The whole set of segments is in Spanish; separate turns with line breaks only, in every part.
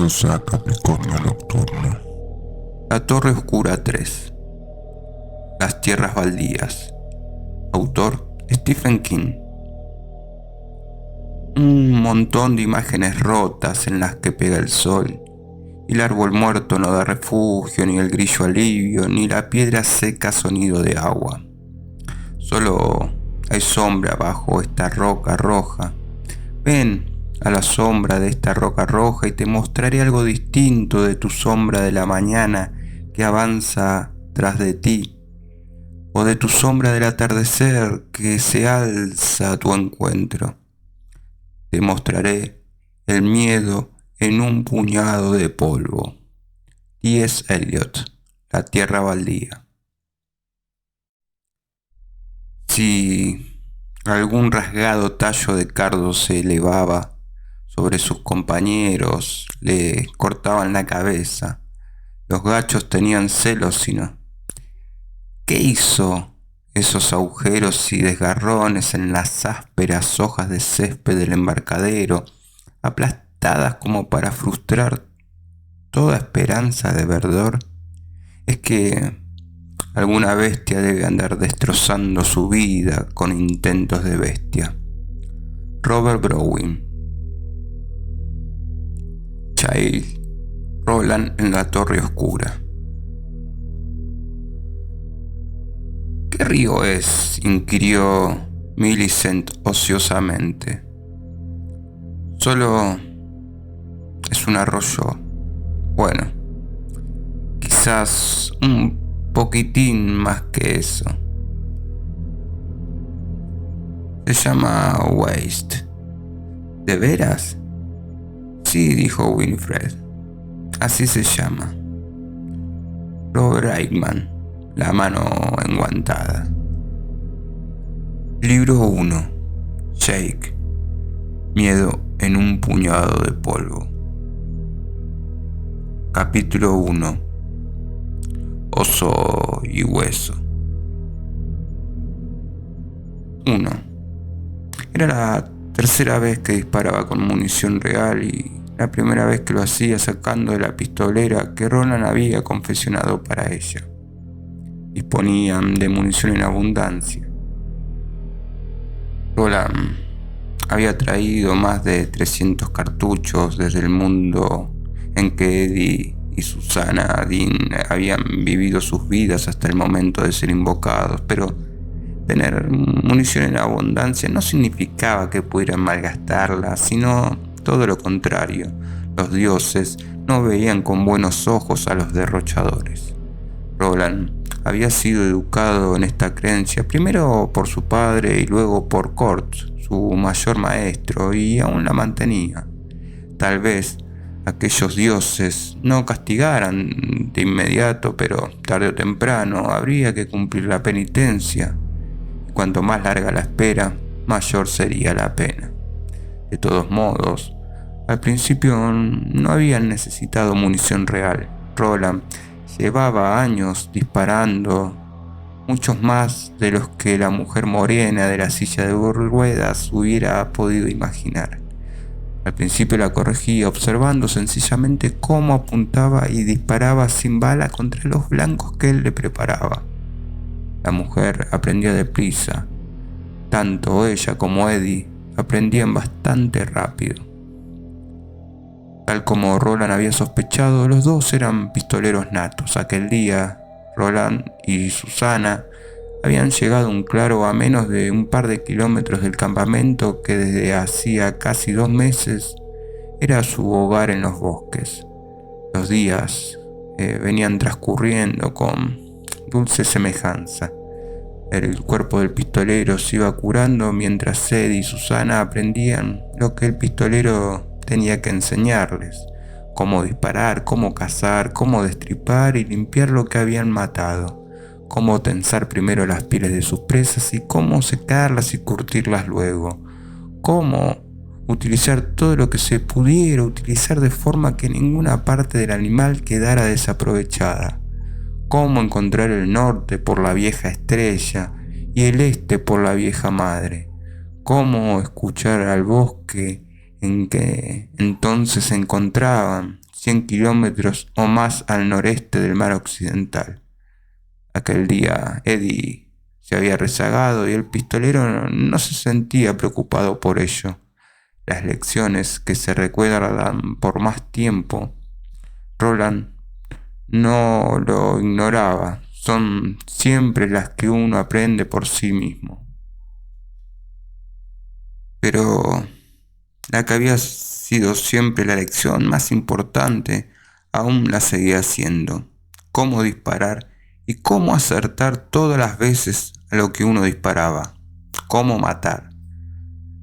Bienvenidos a Capricornio Nocturno.
La Torre Oscura 3. Las tierras baldías. Autor Stephen King. Un montón de imágenes rotas en las que pega el sol, y el árbol muerto no da refugio, ni el grillo alivio, ni la piedra seca sonido de agua. Solo hay sombra bajo esta roca roja. Ven a la sombra de esta roca roja y te mostraré algo distinto de tu sombra de la mañana que avanza tras de ti, o de tu sombra del atardecer que se alza a tu encuentro. Te mostraré el miedo en un puñado de polvo. T.S. Eliot, La tierra baldía. Si algún rasgado tallo de cardo se elevaba sobre sus compañeros, le cortaban la cabeza. Los gachos tenían celos, sino ¿qué hizo esos agujeros y desgarrones en las ásperas hojas de césped del embarcadero, aplastadas como para frustrar toda esperanza de verdor? Es que alguna bestia debe andar destrozando su vida con intentos de bestia. Robert Browning. Child, Roland en la Torre Oscura. ¿Qué río es?, inquirió Millicent ociosamente. Solo es un arroyo. Bueno, quizás un poquitín más que eso. Se llama Waste. ¿De veras? Sí, dijo Winifred. Así se llama. Robert Aickman, la mano enguantada. Libro 1. Shake. Miedo en un puñado de polvo. Capítulo 1. Oso y hueso. 1. Era la tercera vez que disparaba con munición real y la primera vez que lo hacía sacando de la pistolera que Roland había confeccionado para ella. Disponían de munición en abundancia. Roland había traído más de 300 cartuchos desde el mundo en que Eddie y Susana Dean habían vivido sus vidas hasta el momento de ser invocados, pero tener munición en abundancia no significaba que pudieran malgastarla, sino todo lo contrario. Los dioses no veían con buenos ojos a los derrochadores. Roland había sido educado en esta creencia, primero por su padre y luego por Kurt, su mayor maestro, y aún la mantenía. Tal vez aquellos dioses no castigaran de inmediato, pero tarde o temprano habría que cumplir la penitencia. Cuanto más larga la espera, mayor sería la pena. De todos modos, al principio no habían necesitado munición real. Roland llevaba años disparando, muchos más de los que la mujer morena de la silla de ruedas hubiera podido imaginar. Al principio la corregía observando sencillamente cómo apuntaba y disparaba sin bala contra los blancos que él le preparaba. La mujer aprendía deprisa. Tanto ella como Eddie aprendían bastante rápido. Tal como Roland había sospechado, los dos eran pistoleros natos. Aquel día, Roland y Susana habían llegado a un claro a menos de un par de kilómetros del campamento que desde hacía casi 2 meses era su hogar en los bosques. Los días venían transcurriendo con dulce semejanza. El cuerpo del pistolero se iba curando mientras Eddie y Susana aprendían lo que el pistolero tenía que enseñarles: cómo disparar, cómo cazar, cómo destripar y limpiar lo que habían matado, cómo tensar primero las pieles de sus presas y cómo secarlas y curtirlas luego, cómo utilizar todo lo que se pudiera utilizar de forma que ninguna parte del animal quedara desaprovechada, cómo encontrar el norte por la vieja estrella y el este por la vieja madre, cómo escuchar al bosque en que entonces se encontraban, 100 kilómetros o más al noreste del mar occidental. Aquel día Eddie se había rezagado y el pistolero no se sentía preocupado por ello. Las lecciones que se recuerdan por más tiempo, Roland no lo ignoraba, son siempre las que uno aprende por sí mismo. Pero la que había sido siempre la lección más importante, aún la seguía haciendo. Cómo disparar y cómo acertar todas las veces a lo que uno disparaba. Cómo matar.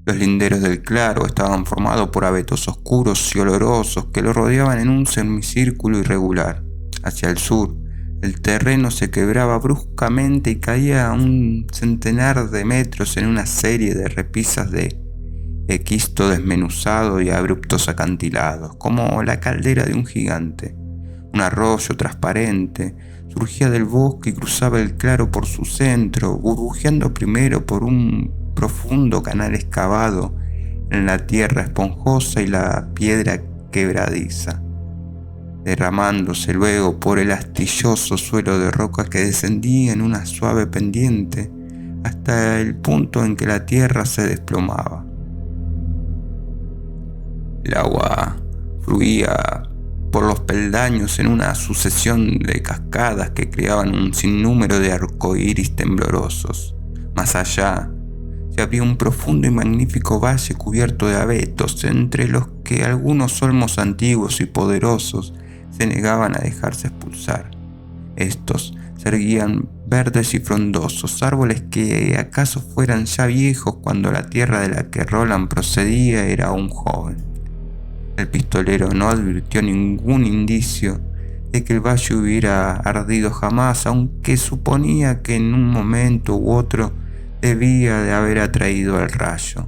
Los linderos del claro estaban formados por abetos oscuros y olorosos que lo rodeaban en un semicírculo irregular. Hacia el sur, el terreno se quebraba bruscamente y caía a un centenar de metros en una serie de repisas de esquisto desmenuzado y abruptos acantilados, como la caldera de un gigante. Un arroyo transparente surgía del bosque y cruzaba el claro por su centro, burbujeando primero por un profundo canal excavado en la tierra esponjosa y la piedra quebradiza, derramándose luego por el astilloso suelo de roca que descendía en una suave pendiente hasta el punto en que la tierra se desplomaba. El agua fluía por los peldaños en una sucesión de cascadas que creaban un sinnúmero de arcoíris temblorosos. Más allá se abría un profundo y magnífico valle cubierto de abetos, entre los que algunos olmos antiguos y poderosos se negaban a dejarse expulsar. Estos se erguían verdes y frondosos, árboles que acaso fueran ya viejos cuando la tierra de la que Roland procedía era aún joven. El pistolero no advirtió ningún indicio de que el valle hubiera ardido jamás, aunque suponía que en un momento u otro debía de haber atraído el rayo.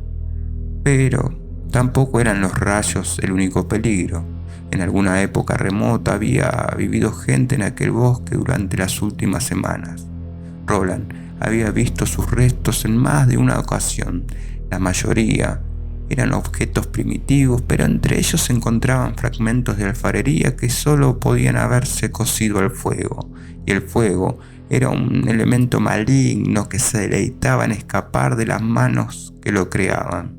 Pero tampoco eran los rayos el único peligro. En alguna época remota había vivido gente en aquel bosque durante las últimas semanas. Roland había visto sus restos en más de una ocasión. La mayoría eran objetos primitivos, pero entre ellos se encontraban fragmentos de alfarería que solo podían haberse cocido al fuego, y el fuego era un elemento maligno que se deleitaba en escapar de las manos que lo creaban.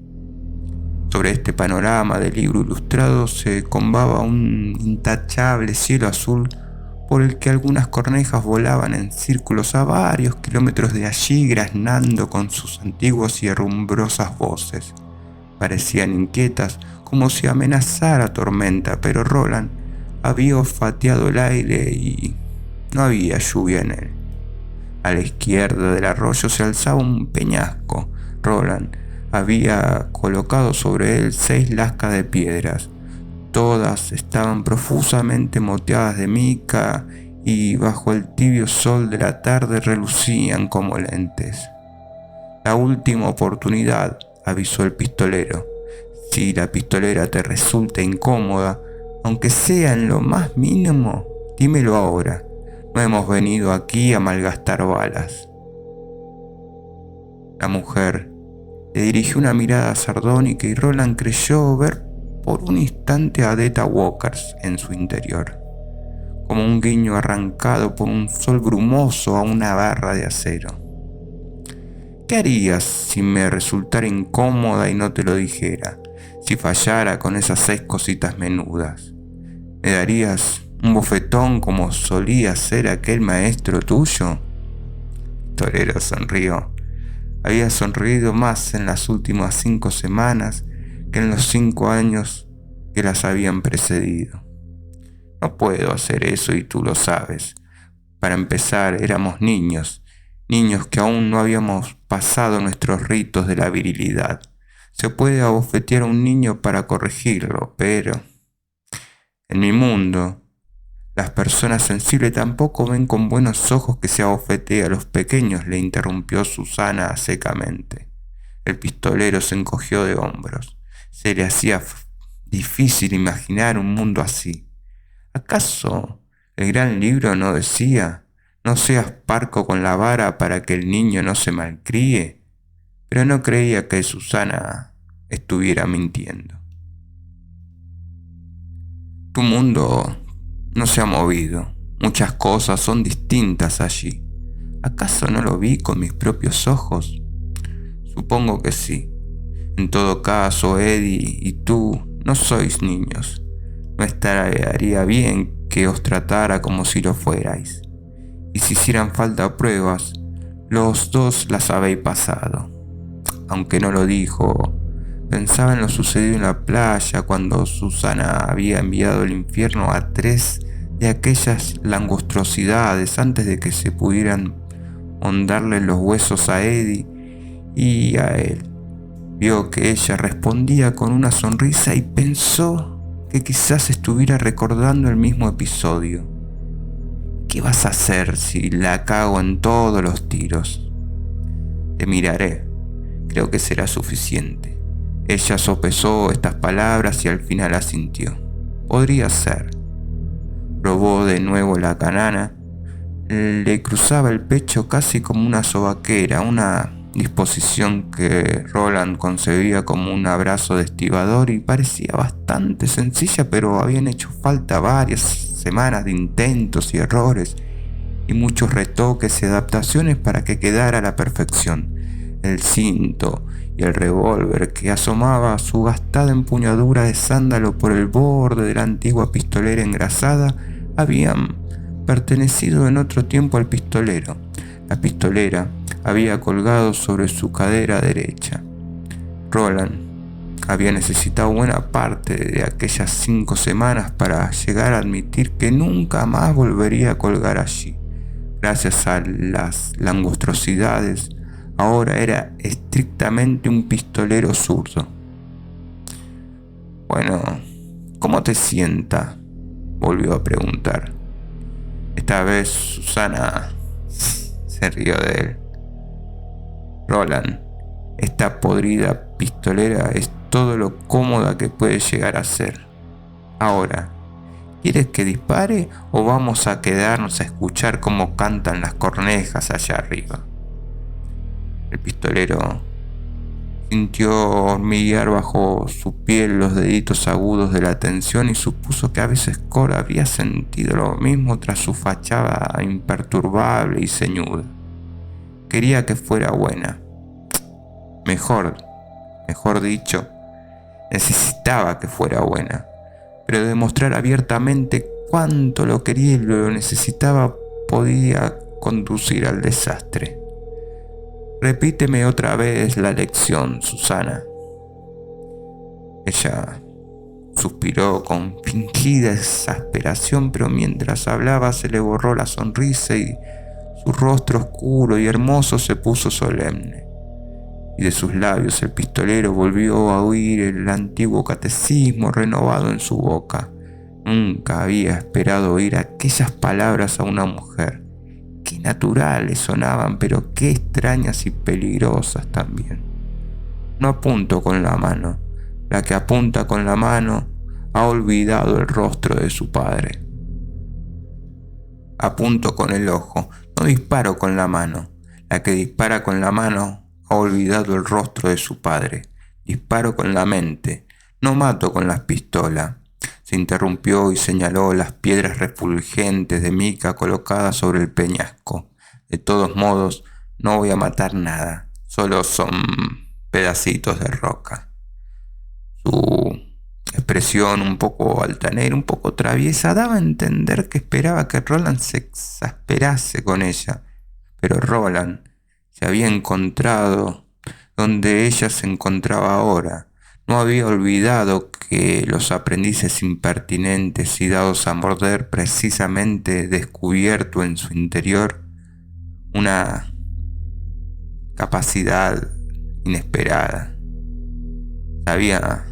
Sobre este panorama de libro ilustrado se combaba un intachable cielo azul por el que algunas cornejas volaban en círculos a varios kilómetros de allí, graznando con sus antiguas y herrumbrosas voces. Parecían inquietas, como si amenazara tormenta, pero Roland había olfateado el aire y no había lluvia en él. A la izquierda del arroyo se alzaba un peñasco. Roland había colocado sobre él 6 lascas de piedras. Todas estaban profusamente moteadas de mica y bajo el tibio sol de la tarde relucían como lentes. La última oportunidad, avisó el pistolero. Si la pistolera te resulta incómoda, aunque sea en lo más mínimo, dímelo ahora. No hemos venido aquí a malgastar balas. La mujer le dirigió una mirada sardónica y Roland creyó ver por un instante a Deta Walkers en su interior, como un guiño arrancado por un sol brumoso a una barra de acero. ¿Qué harías si me resultara incómoda y no te lo dijera? Si fallara con esas 6 cositas menudas. ¿Me darías un bofetón como solía hacer aquel maestro tuyo? Torero sonrió. Había sonreído más en las últimas 5 semanas que en los 5 años que las habían precedido. No puedo hacer eso y tú lo sabes. Para empezar, éramos niños que aún no habíamos pasado nuestros ritos de la virilidad. Se puede abofetear a un niño para corregirlo, pero en mi mundo, las personas sensibles tampoco ven con buenos ojos que se abofetee a los pequeños, le interrumpió Susana secamente. El pistolero se encogió de hombros. Se le hacía difícil imaginar un mundo así. ¿Acaso el gran libro no decía: no seas parco con la vara para que el niño no se malcríe? Pero no creía que Susana estuviera mintiendo. Tu mundo no se ha movido. Muchas cosas son distintas allí. ¿Acaso no lo vi con mis propios ojos? Supongo que sí. En todo caso, Eddie y tú no sois niños. No estaría bien que os tratara como si lo fuerais. Y si hicieran falta pruebas, los dos las habéis pasado. Aunque no lo dijo, pensaba en lo sucedido en la playa cuando Susana había enviado al infierno a 3 de aquellas langostrosidades antes de que se pudieran hondarle los huesos a Eddie y a él. Vio que ella respondía con una sonrisa y pensó que quizás estuviera recordando el mismo episodio. ¿Qué vas a hacer si la cago en todos los tiros? Te miraré. Creo que será suficiente. Ella sopesó estas palabras y al final asintió. Podría ser. Probó de nuevo la canana. Le cruzaba el pecho casi como una sobaquera, una disposición que Roland concebía como un abrazo de estibador y parecía bastante sencilla, pero habían hecho falta varias semanas de intentos y errores y muchos retoques y adaptaciones para que quedara a la perfección. El cinto y el revólver que asomaba su gastada empuñadura de sándalo por el borde de la antigua pistolera engrasada habían pertenecido en otro tiempo al pistolero. La pistolera había colgado sobre su cadera derecha. Roland había necesitado buena parte de aquellas 5 semanas para llegar a admitir que nunca más volvería a colgar allí. Gracias a las langostrosidades, ahora era estrictamente un pistolero zurdo. Bueno, ¿cómo te sienta?, volvió a preguntar. Esta vez Susana se rió de él. Roland, esta podrida pistolera es todo lo cómoda que puede llegar a ser. Ahora, ¿quieres que dispare o vamos a quedarnos a escuchar cómo cantan las cornejas allá arriba? El pistolero sintió hormiguear bajo su piel los deditos agudos de la tensión y supuso que a veces Cole habría sentido lo mismo tras su fachada imperturbable y ceñuda. Quería que fuera buena. Mejor dicho, necesitaba que fuera buena, pero demostrar abiertamente cuánto lo quería y lo necesitaba podía conducir al desastre. Repíteme otra vez la lección, Susana. Ella suspiró con fingida exasperación, pero mientras hablaba se le borró la sonrisa y su rostro oscuro y hermoso se puso solemne. Y de sus labios el pistolero volvió a oír el antiguo catecismo renovado en su boca. Nunca había esperado oír aquellas palabras a una mujer. Qué naturales sonaban, pero qué extrañas y peligrosas también. No apunto con la mano. La que apunta con la mano ha olvidado el rostro de su padre. Apunto con el ojo, no disparo con la mano. La que dispara con la mano ha olvidado el rostro de su padre. Disparo con la mente, no mato con las pistolas. Se interrumpió y señaló las piedras refulgentes de mica colocadas sobre el peñasco. De todos modos, no voy a matar nada, solo son pedacitos de roca. Su expresión un poco altanera, un poco traviesa, daba a entender que esperaba que Roland se exasperase con ella. Pero Roland se había encontrado donde ella se encontraba ahora. No había olvidado que los aprendices impertinentes y dados a morder precisamente descubierto en su interior una capacidad inesperada. Sabía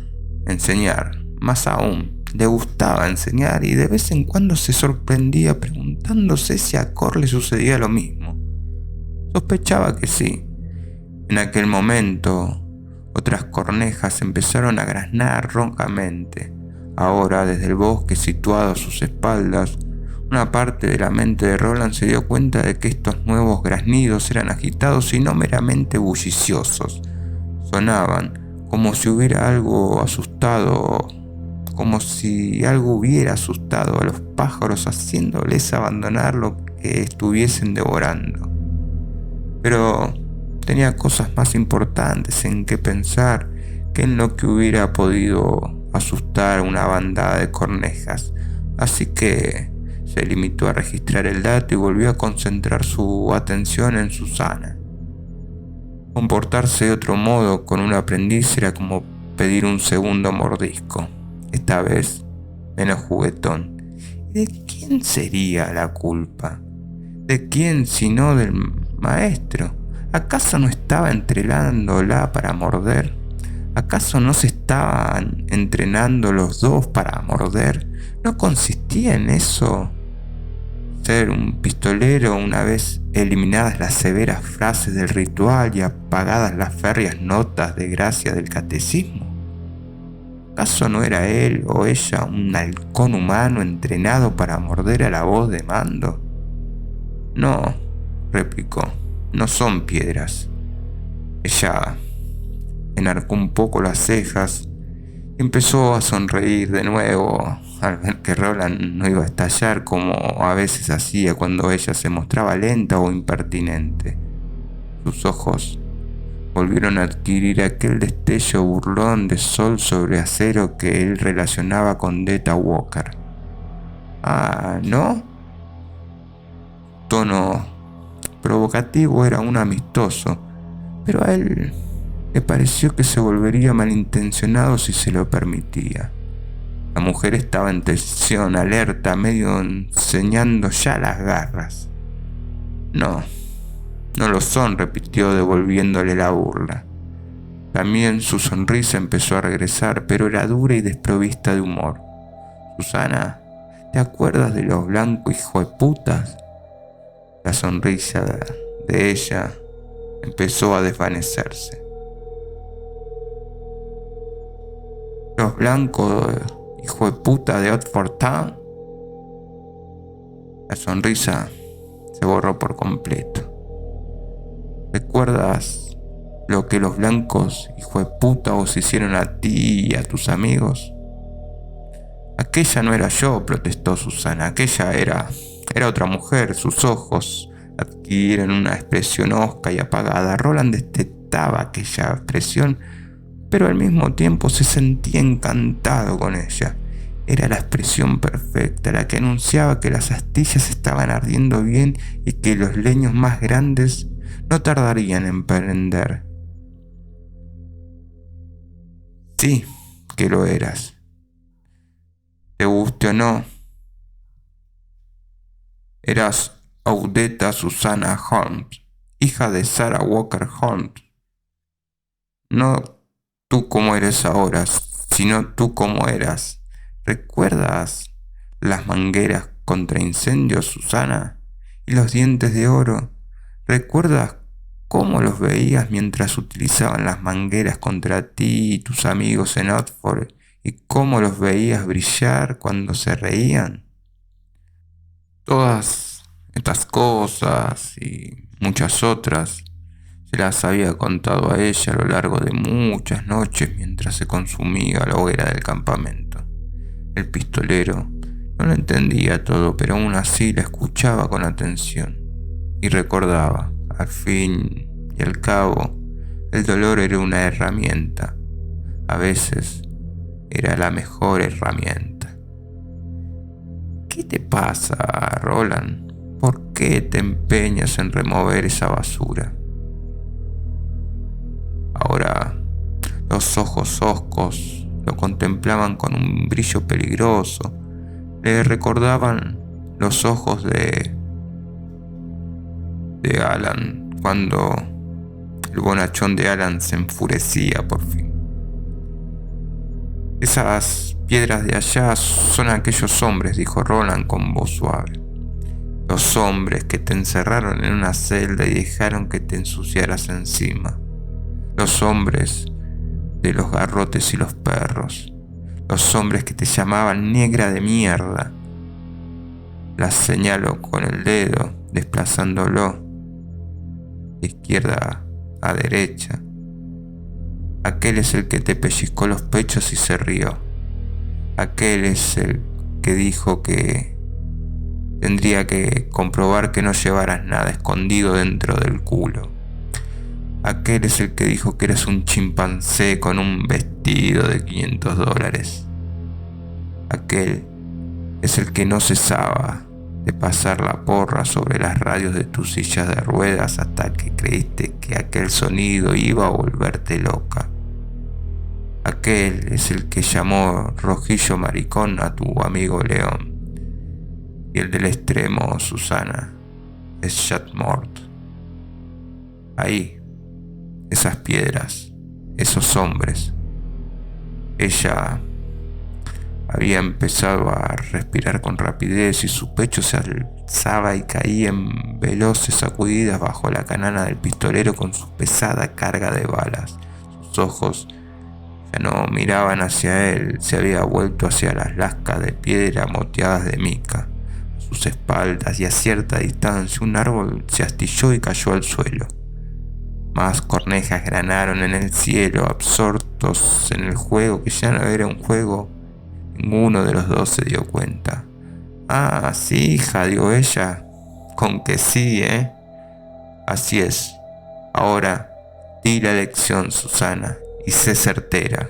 enseñar, más aún, le gustaba enseñar y de vez en cuando se sorprendía preguntándose si a Cole le sucedía lo mismo. Sospechaba que sí. En aquel momento, otras cornejas empezaron a graznar roncamente. Ahora, desde el bosque situado a sus espaldas, una parte de la mente de Roland se dio cuenta de que estos nuevos graznidos eran agitados y no meramente bulliciosos. Sonaban como si hubiera algo asustado como si algo hubiera asustado a los pájaros, haciéndoles abandonar lo que estuviesen devorando. Pero tenía cosas más importantes en que pensar que en lo que hubiera podido asustar a una bandada de cornejas, así que se limitó a registrar el dato y volvió a concentrar su atención en Susana. Comportarse de otro modo con un aprendiz era como pedir un segundo mordisco, esta vez menos juguetón. ¿Y de quién sería la culpa? ¿De quién sino del maestro? ¿Acaso no estaba entrenándola para morder? ¿Acaso no se estaban entrenando los dos para morder? ¿No consistía en eso ser un pistolero una vez eliminadas las severas frases del ritual y apagadas las férreas notas de gracia del catecismo? ¿Acaso no era él o ella un halcón humano entrenado para morder a la voz de mando? No, replicó, no son piedras. Ella enarcó un poco las cejas y empezó a sonreír de nuevo al ver que Roland no iba a estallar como a veces hacía cuando ella se mostraba lenta o impertinente. Sus ojos volvieron a adquirir aquel destello burlón de sol sobre acero que él relacionaba con Deta Walker. Ah, ¿no? Tono provocativo era un amistoso, pero a él le pareció que se volvería malintencionado si se lo permitía. La mujer estaba en tensión, alerta, medio enseñando ya las garras. No lo son, repitió devolviéndole la burla. También su sonrisa empezó a regresar, pero era dura y desprovista de humor. Susana, ¿te acuerdas de los blancos hijueputas? La sonrisa de ella empezó a desvanecerse. Los blancos hijueputa de Oxford Town. La sonrisa se borró por completo. ¿Recuerdas lo que los blancos hijueputa os hicieron a ti y a tus amigos? Aquella no era yo, protestó Susana. Aquella era otra mujer. Sus ojos adquirieron una expresión hosca y apagada. Roland detestaba aquella expresión, pero al mismo tiempo se sentía encantado con ella. Era la expresión perfecta, la que anunciaba que las astillas estaban ardiendo bien y que los leños más grandes no tardarían en prender. Sí, que lo eras. Te guste o no, eras Odetta Susana Holmes, hija de Sarah Walker Holmes. No tú como eres ahora, sino tú como eras. ¿Recuerdas las mangueras contra incendios, Susana? ¿Y los dientes de oro? ¿Recuerdas cómo los veías mientras utilizaban las mangueras contra ti y tus amigos en Oxford? ¿Y cómo los veías brillar cuando se reían? Todas estas cosas y muchas otras se las había contado a ella a lo largo de muchas noches mientras se consumía la hoguera del campamento. El pistolero no lo entendía todo, pero aún así la escuchaba con atención y recordaba, al fin y al cabo, el dolor era una herramienta. A veces era la mejor herramienta. ¿Qué te pasa, Roland? ¿Por qué te empeñas en remover esa basura? Ahora los ojos hoscos lo contemplaban con un brillo peligroso. Le recordaban los ojos de Alan cuando el bonachón de Alan se enfurecía por fin. Esas piedras de allá son aquellos hombres, dijo Roland con voz suave. Los hombres que te encerraron en una celda y dejaron que te ensuciaras encima. Los hombres de los garrotes y los perros. Los hombres que te llamaban negra de mierda. Las señaló con el dedo, desplazándolo de izquierda a derecha. Aquel es el que te pellizcó los pechos y se rió. Aquel es el que dijo que tendría que comprobar que no llevaras nada escondido dentro del culo. Aquel es el que dijo que eres un chimpancé con un vestido de $500. Aquel es el que no cesaba de pasar la porra sobre las radios de tus sillas de ruedas hasta que creíste que aquel sonido iba a volverte loca. Aquel es el que llamó rojillo maricón a tu amigo León. Y el del extremo, Susana, es Chatmort. Ahí, esas piedras, esos hombres. Ella había empezado a respirar con rapidez y su pecho se alzaba y caía en veloces sacudidas bajo la canana del pistolero con su pesada carga de balas. Sus ojos ya no miraban hacia él, se había vuelto hacia las lascas de piedra moteadas de mica. A sus espaldas y a cierta distancia un árbol se astilló y cayó al suelo. Más cornejas granaron en el cielo, absortos en el juego que ya no era un juego. Ninguno de los dos se dio cuenta. Ah, sí, hija, dijo ella. Con que sí, ¿eh? Así es. Ahora, di la lección, Susana, y sé certera.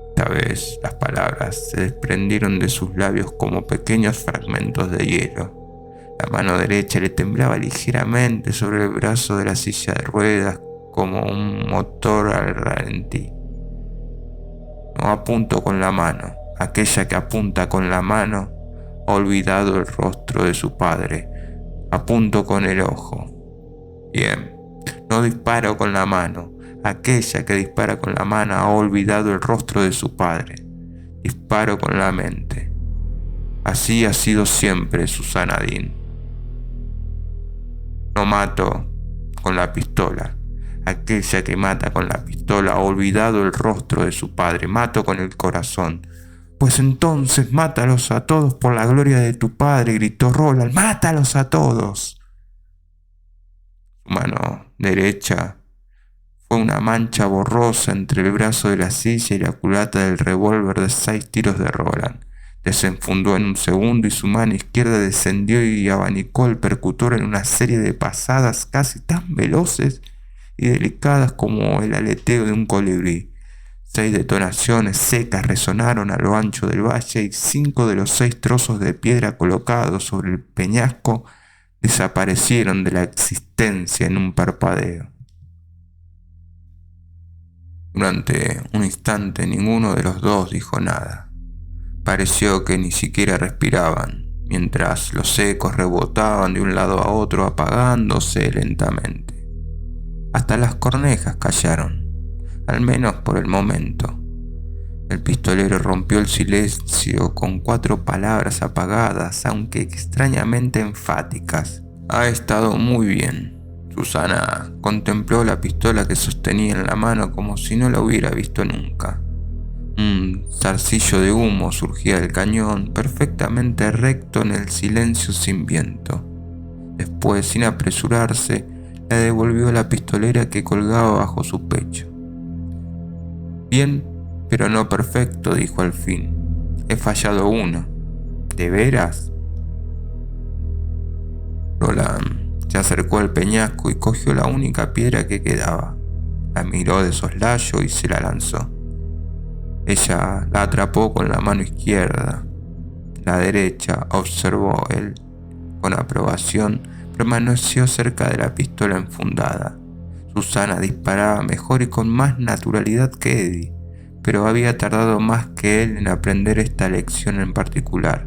Esta vez las palabras se desprendieron de sus labios como pequeños fragmentos de hielo. La mano derecha le temblaba ligeramente sobre el brazo de la silla de ruedas como un motor al ralentí. No apunto con la mano. Aquella que apunta con la mano ha olvidado el rostro de su padre. Apunto con el ojo. Bien, no disparo con la mano. Aquella que dispara con la mano ha olvidado el rostro de su padre. Disparo con la mente. Así ha sido siempre, Susana Dean. No mato con la pistola. Aquella que mata con la pistola ha olvidado el rostro de su padre. Mato con el corazón. Pues entonces mátalos a todos por la gloria de tu padre, gritó Roland. ¡Mátalos a todos! Su mano derecha fue una mancha borrosa entre el brazo de la silla y la culata del revólver de 6 tiros de Roland. Desenfundó en un segundo y su mano izquierda descendió y abanicó el percutor en una serie de pasadas casi tan veloces y delicadas como el aleteo de un colibrí. 6 detonaciones secas resonaron a lo ancho del valle y 5 de los 6 trozos de piedra colocados sobre el peñasco desaparecieron de la existencia en un parpadeo. Durante un instante ninguno de los dos dijo nada. Pareció que ni siquiera respiraban, mientras los ecos rebotaban de un lado a otro apagándose lentamente. Hasta las cornejas callaron, al menos por el momento. El pistolero rompió el silencio con 4 palabras apagadas, aunque extrañamente enfáticas. Ha estado muy bien. Susana contempló la pistola que sostenía en la mano como si no la hubiera visto nunca. Un zarcillo de humo surgía del cañón, perfectamente recto en el silencio sin viento. Después, sin apresurarse, le devolvió la pistolera que colgaba bajo su pecho. Bien, pero no perfecto, dijo al fin. He fallado uno. ¿De veras? Roland se acercó al peñasco y cogió la única piedra que quedaba. La miró de soslayo y se la lanzó. Ella la atrapó con la mano izquierda. La derecha, observó él. Con aprobación, permaneció cerca de la pistola enfundada. Susana disparaba mejor y con más naturalidad que Eddie, pero había tardado más que él en aprender esta lección en particular.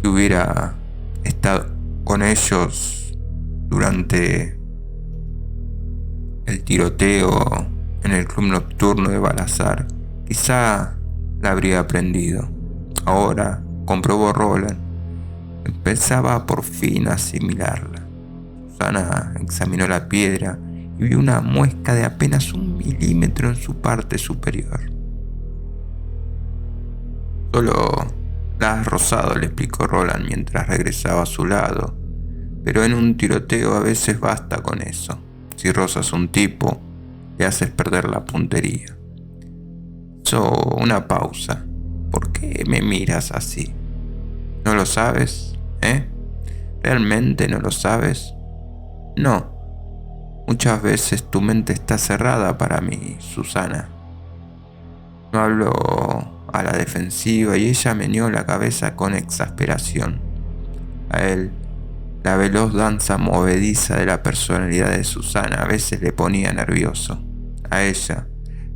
Si hubiera estado con ellos durante el tiroteo en el club nocturno de Balazar, quizá la habría aprendido. Ahora, comprobó Roland, empezaba por fin a asimilarla. Susana examinó la piedra y vio una muesca de apenas 1 milímetro en su parte superior. Solo la has rozado, le explicó Roland mientras regresaba a su lado, pero en un tiroteo a veces basta con eso. Si rozas a un tipo, le haces perder la puntería. Hizo una pausa. ¿Por qué me miras así? ¿No lo sabes? ¿Realmente no lo sabes? No. Muchas veces tu mente está cerrada para mí, Susana. No hablo a la defensiva y ella meneó la cabeza con exasperación. A él, la veloz danza movediza de la personalidad de Susana a veces le ponía nervioso. A ella,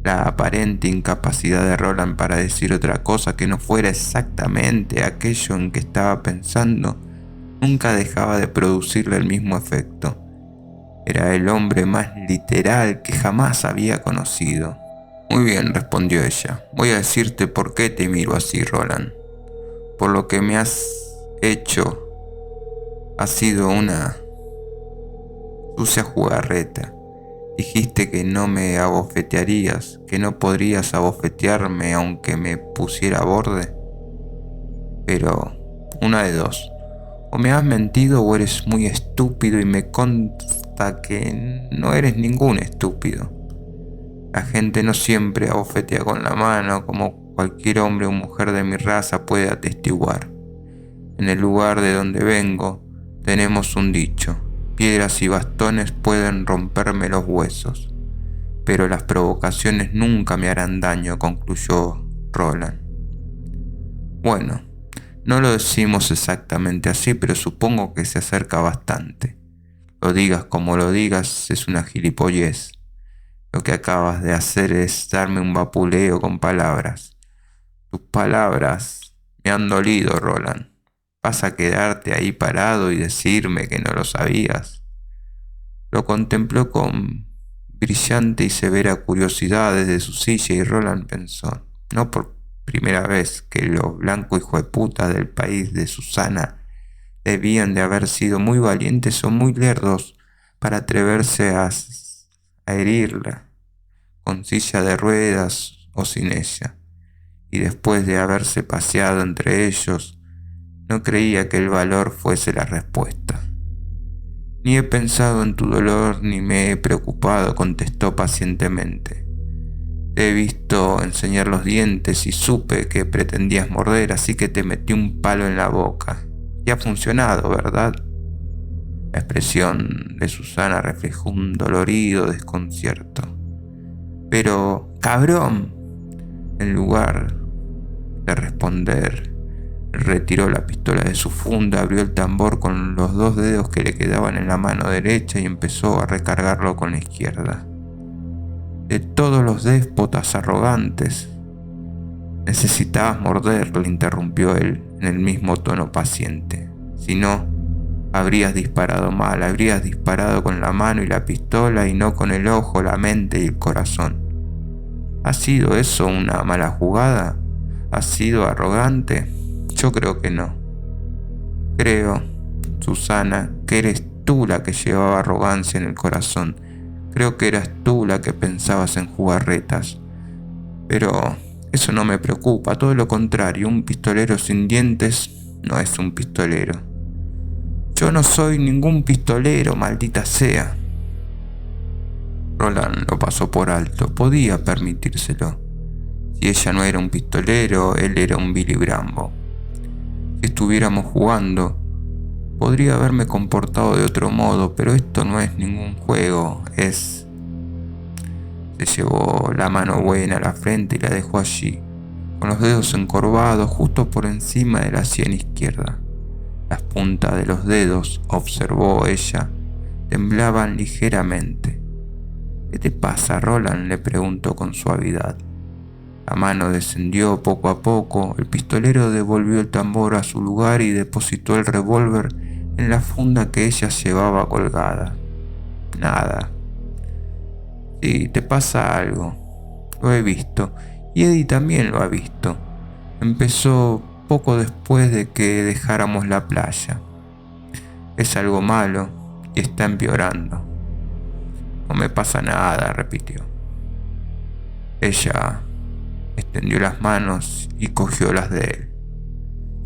la aparente incapacidad de Roland para decir otra cosa que no fuera exactamente aquello en que estaba pensando, nunca dejaba de producirle el mismo efecto. Era el hombre más literal que jamás había conocido. Muy bien, respondió ella. Voy a decirte por qué te miro así, Roland. Por lo que me has hecho ha sido una sucia jugarreta. Dijiste que no me abofetearías, que no podrías abofetearme aunque me pusiera a borde. Pero, una de dos. O me has mentido o eres muy estúpido y me consta que no eres ningún estúpido. La gente no siempre abofetea con la mano, como cualquier hombre o mujer de mi raza puede atestiguar. En el lugar de donde vengo, tenemos un dicho: piedras y bastones pueden romperme los huesos, pero las provocaciones nunca me harán daño, concluyó Roland. Bueno, no lo decimos exactamente así, pero supongo que se acerca bastante. Lo digas como lo digas, es una gilipollez. Lo que acabas de hacer es darme un vapuleo con palabras. Tus palabras me han dolido, Roland. ¿Vas a quedarte ahí parado y decirme que no lo sabías? Lo contempló con brillante y severa curiosidad desde su silla y Roland pensó, no por primera vez, que los blancos hijueputas del país de Susana debían de haber sido muy valientes o muy lerdos para atreverse a herirla, con silla de ruedas o sin ella. Y después de haberse paseado entre ellos, no creía que el valor fuese la respuesta. Ni he pensado en tu dolor ni me he preocupado, contestó pacientemente. Te he visto enseñar los dientes y supe que pretendías morder, así que te metí un palo en la boca. Y ha funcionado, ¿verdad? La expresión de Susana reflejó un dolorido desconcierto. Pero, cabrón, en lugar de responder, retiró la pistola de su funda, abrió el tambor con los 2 dedos que le quedaban en la mano derecha y empezó a recargarlo con la izquierda. De todos los déspotas arrogantes, necesitabas morder, le interrumpió él en el mismo tono paciente. Si no, habrías disparado mal, habrías disparado con la mano y la pistola y no con el ojo, la mente y el corazón. ¿Ha sido eso una mala jugada? ¿Has sido arrogante? Yo creo que no. Creo, Susana, que eres tú la que llevaba arrogancia en el corazón. Creo que eras tú la que pensabas en jugarretas. Pero eso no me preocupa, todo lo contrario, un pistolero sin dientes no es un pistolero. Yo no soy ningún pistolero, maldita sea. Roland lo pasó por alto, podía permitírselo. Si ella no era un pistolero, él era un Billy Brambo. Si estuviéramos jugando, podría haberme comportado de otro modo, pero esto no es ningún juego, es... Se llevó la mano buena a la frente y la dejó allí, con los dedos encorvados justo por encima de la sien izquierda. Las puntas de los dedos, observó ella, temblaban ligeramente. ¿Qué te pasa, Roland?, le preguntó con suavidad. La mano descendió poco a poco, el pistolero devolvió el tambor a su lugar y depositó el revólver en la funda que ella llevaba colgada. Nada. Sí, te pasa algo. Lo he visto, y Eddie también lo ha visto. Empezó poco después de que dejáramos la playa. Es algo malo y está empeorando. No me pasa nada, repitió. Ella extendió las manos y cogió las de él.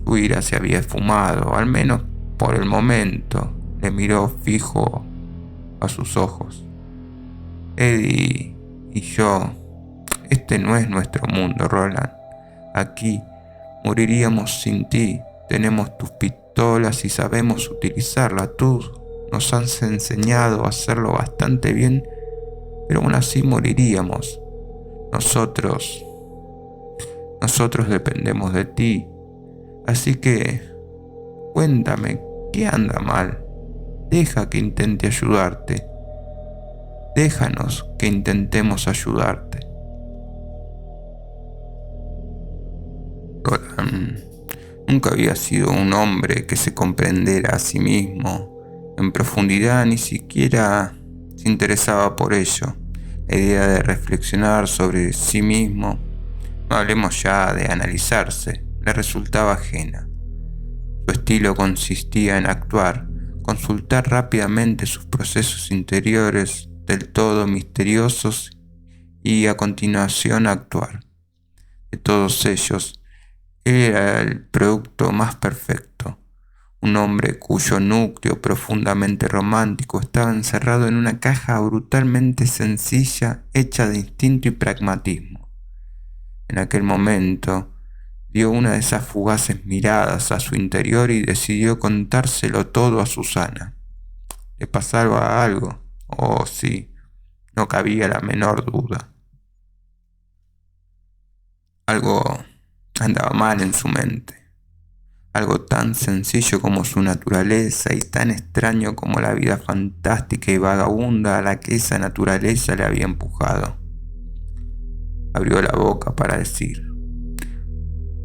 Su ira se había esfumado, al menos por el momento. Le miró fijo a sus ojos. Eddie y yo Este no es nuestro mundo, Roland. Aquí moriríamos sin ti. Tenemos tus pistolas y sabemos utilizarlas. Tú nos has enseñado a hacerlo bastante bien, pero aún así moriríamos. Nosotros dependemos de ti. Así que, cuéntame, ¿qué anda mal? Deja que intente ayudarte. Déjanos que intentemos ayudarte. Roland nunca había sido un hombre que se comprendiera a sí mismo en profundidad, ni siquiera se interesaba por ello. La idea de reflexionar sobre sí mismo, no hablemos ya de analizarse, le resultaba ajena. Su estilo consistía en actuar, consultar rápidamente sus procesos interiores del todo misteriosos y a continuación actuar. De todos ellos, él era el producto más perfecto, un hombre cuyo núcleo profundamente romántico estaba encerrado en una caja brutalmente sencilla hecha de instinto y pragmatismo. En aquel momento, dio una de esas fugaces miradas a su interior y decidió contárselo todo a Susana. ¿Le pasaba algo? Oh, sí, no cabía la menor duda. Algo andaba mal en su mente. Algo tan sencillo como su naturaleza y tan extraño como la vida fantástica y vagabunda a la que esa naturaleza le había empujado. Abrió la boca para decir: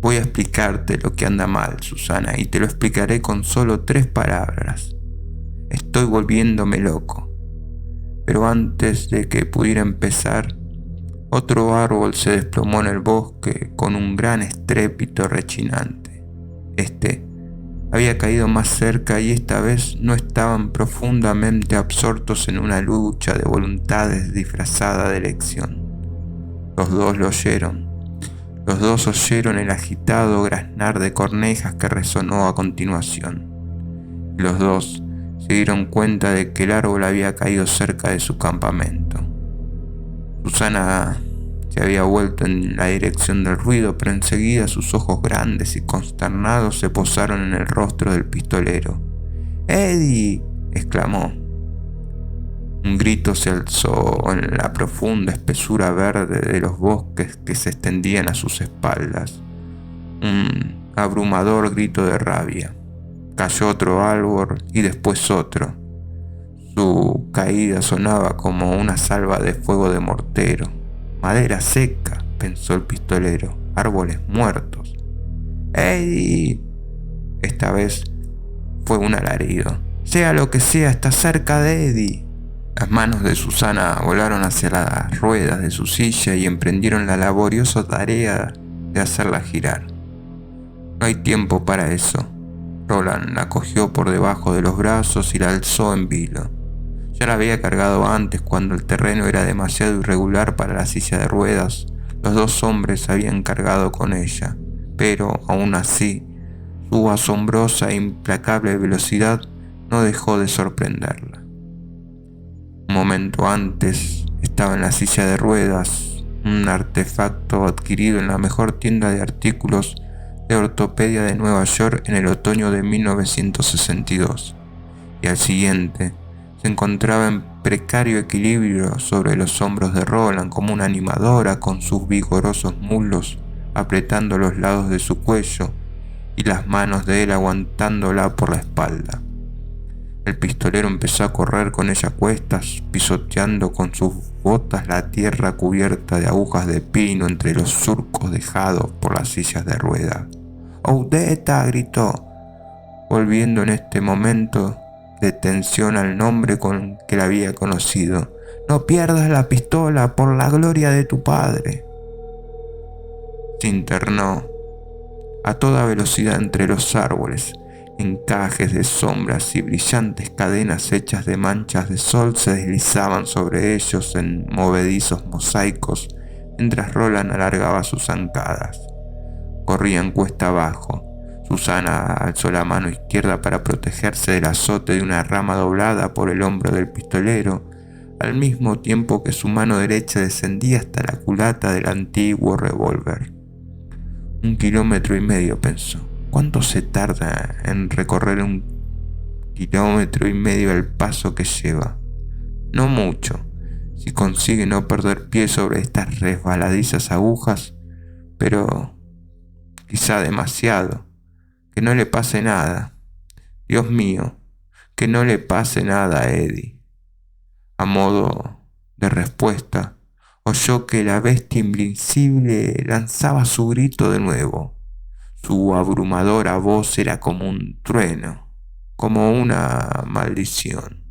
voy a explicarte lo que anda mal, Susana, y te lo explicaré con solo 3 palabras. Estoy volviéndome loco. Pero antes de que pudiera empezar, otro árbol se desplomó en el bosque con un gran estrépito rechinante. Este había caído más cerca y esta vez no estaban profundamente absortos en una lucha de voluntades disfrazada de elección. Los dos lo oyeron. Los dos oyeron el agitado graznar de cornejas que resonó a continuación. Y los dos se dieron cuenta de que el árbol había caído cerca de su campamento. Susana se había vuelto en la dirección del ruido, pero enseguida sus ojos grandes y consternados se posaron en el rostro del pistolero. ¡Eddie!, exclamó. Un grito se alzó en la profunda espesura verde de los bosques que se extendían a sus espaldas. Un abrumador grito de rabia. Cayó otro árbol y después otro. Su caída sonaba como una salva de fuego de mortero. Madera seca, pensó el pistolero. Árboles muertos. ¡Ey! Esta vez fue un alarido. Sea lo que sea, está cerca de Eddie. Las manos de Susana volaron hacia las ruedas de su silla y emprendieron la laboriosa tarea de hacerla girar. No hay tiempo para eso. Roland la cogió por debajo de los brazos y la alzó en vilo. Ya la había cargado antes cuando el terreno era demasiado irregular para la silla de ruedas. Los 2 hombres habían cargado con ella, pero aún así, su asombrosa e implacable velocidad no dejó de sorprenderla. Un momento antes estaba en la silla de ruedas, un artefacto adquirido en la mejor tienda de artículos de ortopedia de Nueva York en el otoño de 1962, y al siguiente se encontraba en precario equilibrio sobre los hombros de Roland como una animadora con sus vigorosos muslos apretando los lados de su cuello y las manos de él aguantándola por la espalda. El pistolero empezó a correr con ella a cuestas, pisoteando con sus botas la tierra cubierta de agujas de pino entre los surcos dejados por las sillas de ruedas. ¡Odetta!, gritó, volviendo en este momento de tensión al nombre con que la había conocido. ¡No pierdas la pistola, por la gloria de tu padre! Se internó a toda velocidad entre los árboles. Encajes de sombras y brillantes cadenas hechas de manchas de sol se deslizaban sobre ellos en movedizos mosaicos mientras Roland alargaba sus zancadas. Corrían cuesta abajo. Susana alzó la mano izquierda para protegerse del azote de una rama doblada por el hombro del pistolero, al mismo tiempo que su mano derecha descendía hasta la culata del antiguo revólver. 1,5 kilómetros, pensó. ¿Cuánto se tarda en recorrer 1,5 kilómetros al paso que lleva? No mucho, si consigue no perder pie sobre estas resbaladizas agujas, pero quizá demasiado. Que no le pase nada. Dios mío, que no le pase nada a Eddie. A modo de respuesta, oyó que la bestia invencible lanzaba su grito de nuevo. Su abrumadora voz era como un trueno, como una maldición.